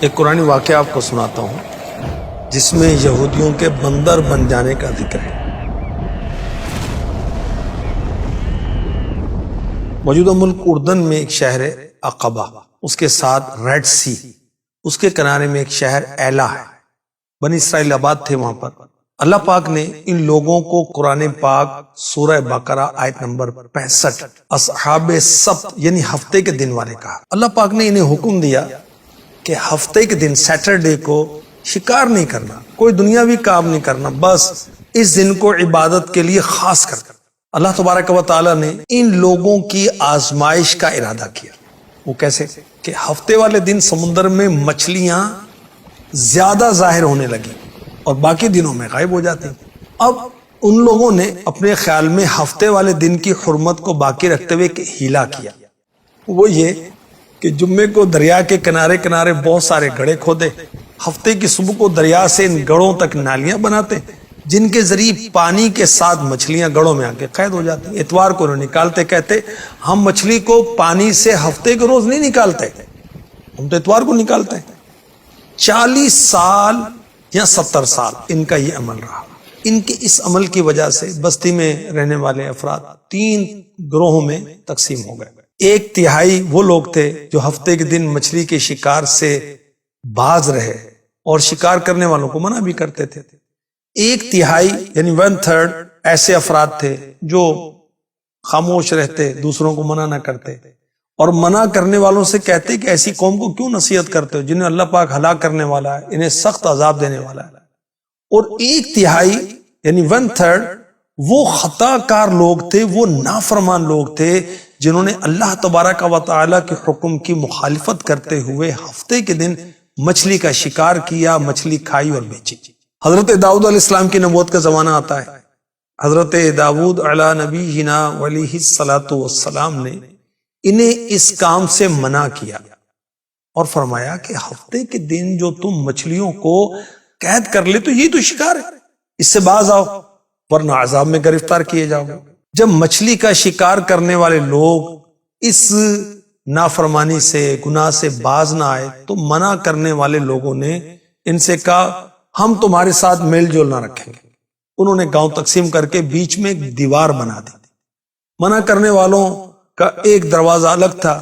ایک قرآنی واقعہ آپ کو سناتا ہوں جس میں یہودیوں کے بندر بن جانے کا ذکر ہے۔ موجودہ ملک اردن میں ایک شہر ہے عقبہ، اس کے ساتھ ریڈ سی، اس کے کنارے میں ایک شہر ایلا ہے۔ بنی اسرائیل آباد تھے وہاں پر۔ اللہ پاک نے ان لوگوں کو قرآن پاک سورہ بقرہ آیت نمبر 65 اصحاب سبت یعنی ہفتے کے دن والے کہا۔ اللہ پاک نے انہیں حکم دیا کہ ہفتے کے دن سیٹرڈے کو شکار نہیں کرنا، کوئی دنیاوی کام نہیں کرنا، بس اس دن کو عبادت کے لیے خاص کر اللہ تبارک و تعالی نے ان لوگوں کی آزمائش کا ارادہ کیا۔ وہ کیسے کہ ہفتے والے دن سمندر میں مچھلیاں زیادہ ظاہر ہونے لگی اور باقی دنوں میں غائب ہو جاتی۔ اب ان لوگوں نے اپنے خیال میں ہفتے والے دن کی حرمت کو باقی رکھتے ہوئے ایک ہیلا کیا، وہ یہ کہ جمعے کو دریا کے کنارے کنارے بہت سارے گڑھے کھودے، ہفتے کی صبح کو دریا سے ان گڑھوں تک نالیاں بناتے جن کے ذریعے پانی کے ساتھ مچھلیاں گڑھوں میں آ کے قید ہو جاتی۔ اتوار کو انہوں نکالتے، کہتے ہم مچھلی کو پانی سے ہفتے کے روز نہیں نکالتے، ہم تو اتوار کو نکالتے ہیں۔ 40 سال یا 70 سال ان کا یہ عمل رہا۔ ان کے اس عمل کی وجہ سے بستی میں رہنے والے افراد 3 گروہوں میں تقسیم ہو گئے۔ 1/3 وہ لوگ تھے جو ہفتے کے دن مچھلی کے شکار سے باز رہے اور شکار کرنے والوں کو منع بھی کرتے تھے۔ 1/3 یعنی 1/3 ایسے افراد تھے جو خاموش رہتے، دوسروں کو منع نہ کرتے اور منع کرنے والوں سے کہتے کہ ایسی قوم کو کیوں نصیحت کرتے ہو جنہیں اللہ پاک ہلاک کرنے والا ہے، انہیں سخت عذاب دینے والا ہے۔ اور 1/3 یعنی 1/3 وہ خطا کار لوگ تھے، وہ نافرمان لوگ تھے جنہوں نے اللہ تبارک و تعالی کے حکم کی مخالفت کرتے ہوئے ہفتے کے دن مچھلی کا شکار کیا، مچھلی کھائی اور بیچی۔ حضرت داؤد علیہ السلام کی نبوت کا زمانہ آتا ہے۔ حضرت داؤد علی نبینا علیہ الصلوۃ والسلام نے انہیں اس کام سے منع کیا اور فرمایا کہ ہفتے کے دن جو تم مچھلیوں کو قید کر لے تو یہ تو شکار ہے، اس سے باز آؤ ورنہ عذاب میں گرفتار کیے جاؤ گے۔ جب مچھلی کا شکار کرنے والے لوگ اس نافرمانی سے، گناہ سے باز نہ آئے تو منع کرنے والے لوگوں نے ان سے کہا ہم تمہارے ساتھ میل جول نہ رکھیں گے۔ انہوں نے گاؤں تقسیم کر کے بیچ میں ایک دیوار بنا دی۔ منع کرنے والوں کا ایک دروازہ الگ تھا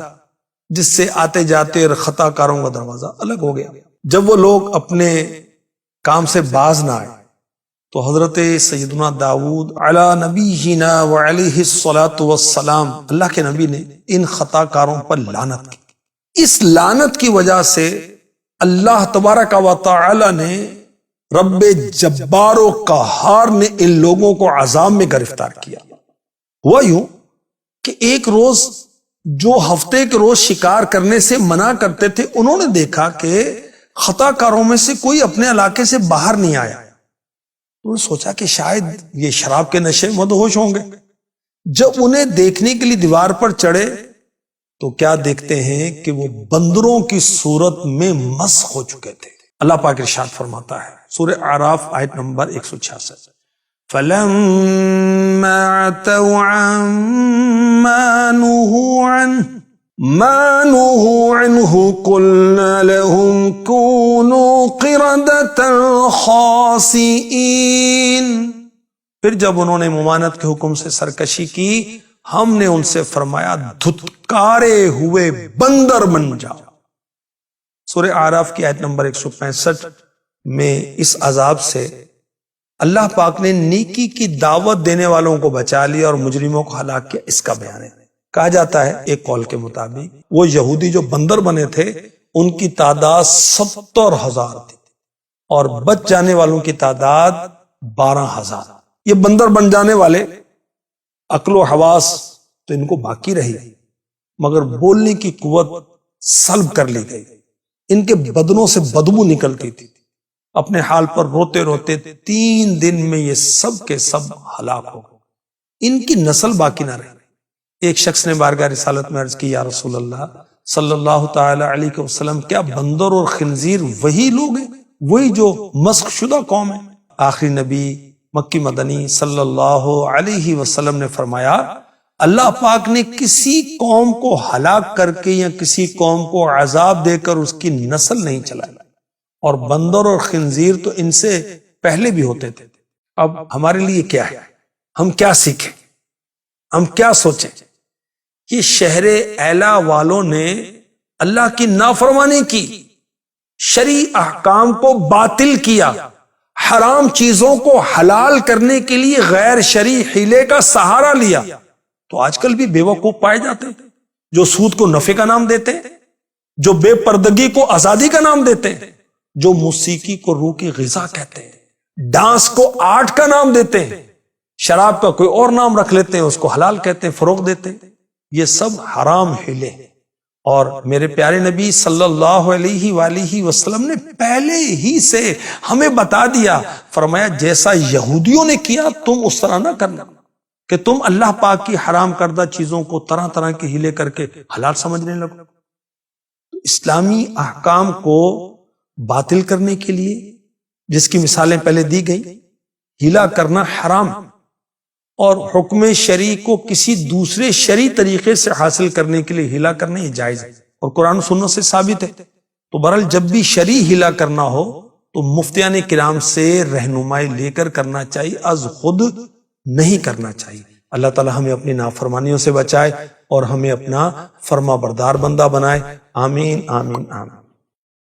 جس سے آتے جاتے اور خطا کاروں کا دروازہ الگ ہو گیا۔ جب وہ لوگ اپنے کام سے باز نہ آئے تو حضرت سیدنا داؤد علی نبینا وعلیہ الصلوۃ والسلام اللہ کے نبی نے ان خطا کاروں پر لعنت کی۔ اس لعنت کی وجہ سے اللہ تبارک و تعالی نے رب جبار و قہار نے ان لوگوں کو عذاب میں گرفتار کیا۔ ہوا یوں کہ ایک روز جو ہفتے کے روز شکار کرنے سے منع کرتے تھے انہوں نے دیکھا کہ خطا کاروں میں سے کوئی اپنے علاقے سے باہر نہیں آیا۔ انہوں نے سوچا کہ شاید یہ شراب کے نشے میں مدہوش ہوں گے۔ جب انہیں دیکھنے کے لیے دیوار پر چڑھے تو کیا دیکھتے ہیں کہ وہ بندروں کی صورت میں مسخ ہو چکے تھے۔ اللہ پاک ارشاد فرماتا ہے سورہ اعراف آیت نمبر 166 فَلَمَّا عَتَوْا عَمَّا نُهُوا عَنْهُ قُلْنَا لَهُمْ كُونُوا قِرَدَةً خَاسِئِينَ۔ پھر جب انہوں نے ممانعت کے حکم سے سرکشی کی ہم نے ان سے فرمایا دھتکارے ہوئے بندر بن جاؤ۔ سورہ اعراف کی آیت نمبر 165 میں اس عذاب سے اللہ پاک نے نیکی کی دعوت دینے والوں کو بچا لیا اور مجرموں کو ہلاک کیا، اس کا بیان ہے۔ کہا جاتا ہے ایک قول کے مطابق وہ یہودی جو بندر بنے تھے ان کی تعداد 70,000 تھی اور بچ جانے والوں کی تعداد 12,000۔ یہ بندر بن جانے والے عقل و حواس تو ان کو باقی رہی مگر بولنے کی قوت سلب کر لی گئی۔ ان کے بدنوں سے بدبو نکلتی تھی، اپنے حال پر روتے روتے 3 دن میں یہ سب کے سب ہلاک ہو گئے، ان کی نسل باقی نہ رہی۔ ایک شخص نے بارگاہ رسالت میں عرض کی یا رسول اللہ صلی اللہ تعالی علیہ وسلم کیا بندر اور خنزیر وہی لوگ ہیں، وہی جو مسخ شدہ قوم ہے؟ آخری نبی مکی مدنی صلی اللہ علیہ وسلم نے فرمایا اللہ پاک نے کسی قوم کو ہلاک کر کے یا کسی قوم کو عذاب دے کر اس کی نسل نہیں چلائی، اور بندر اور خنزیر تو ان سے پہلے بھی ہوتے تھے۔ اب ہمارے لیے کیا ہے؟ ہم کیا سیکھیں؟ ہم کیا سوچیں؟ کہ شہر ایلا والوں نے اللہ کی نافرمانی کی، شرعی احکام کو باطل کیا، حرام چیزوں کو حلال کرنے کے لیے غیر شرعی حیلے کا سہارا لیا۔ تو آج کل بھی بیوقوف پائے جاتے ہیں جو سود کو نفع کا نام دیتے ہیں، جو بے پردگی کو آزادی کا نام دیتے ہیں، جو موسیقی کو روح کی غذا کہتے ہیں، ڈانس کو آرٹ کا نام دیتے ہیں، شراب کا کوئی اور نام رکھ لیتے ہیں، اس کو حلال کہتے ہیں، فروغ دیتے ہیں۔ یہ سب حرام حیلے ہیں، اور میرے پیارے نبی صلی اللہ علیہ وآلہ وسلم نے پہلے ہی سے ہمیں بتا دیا، فرمایا جیسا یہودیوں نے کیا تم اس طرح نہ کرنا، کہ تم اللہ پاک کی حرام کردہ چیزوں کو طرح طرح کے ہیلے کر کے حلال سمجھنے لگو۔ اسلامی احکام کو باطل کرنے کے لیے، جس کی مثالیں پہلے دی گئی، ہیلا کرنا حرام، اور حکم شرعی کو کسی دوسرے شرعی طریقے سے حاصل کرنے کے لیے ہیلا کرنا یہ جائز ہے اور قرآن و سنت سے ثابت ہے۔ تو بہرحال جب بھی شرعی ہیلا کرنا ہو تو مفتیان کرام سے رہنمائی لے کر کرنا چاہیے، از خود نہیں کرنا چاہیے۔ اللہ تعالی ہمیں اپنی نافرمانیوں سے بچائے اور ہمیں اپنا فرما بردار بندہ بنائے۔ آمین آمین آمین۔